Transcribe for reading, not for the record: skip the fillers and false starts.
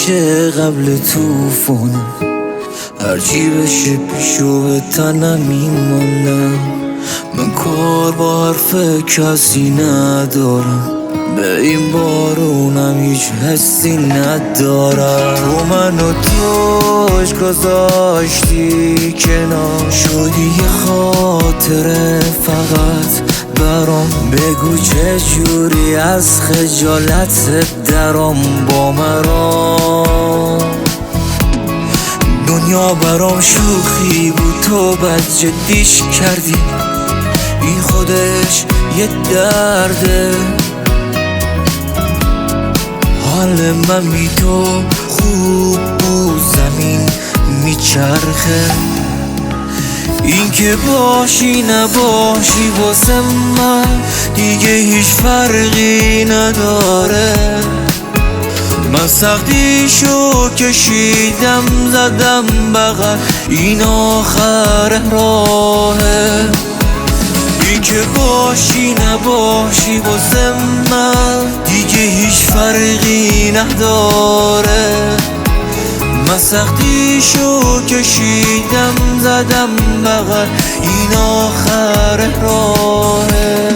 همیشه قبل توفون، هرچی بشه پیشو به تنم میمالم. من کار با حرف کسی ندارم، به این بارونم هیچ حسی ندارم. تو منو توش گذاشتی کنار، شدی یه خاطره فقط برام. بگو چجوری از خجالت درام با مرام. دنیا برام شوخی بود، تو بد جدیش کردی، این خودش یه درده. حال من بی تو خوب بود، زمین میچرخه. این که باشی نباشی واسه من دیگه هیچ فرقی نداره. من سختیشو کشیدم زدم بغل، این آخر راهه. این که باشی نباشی واسه من دیگه هیچ فرقی نداره. من سختیشو کشیدم زدم بغل، این آخر راهه.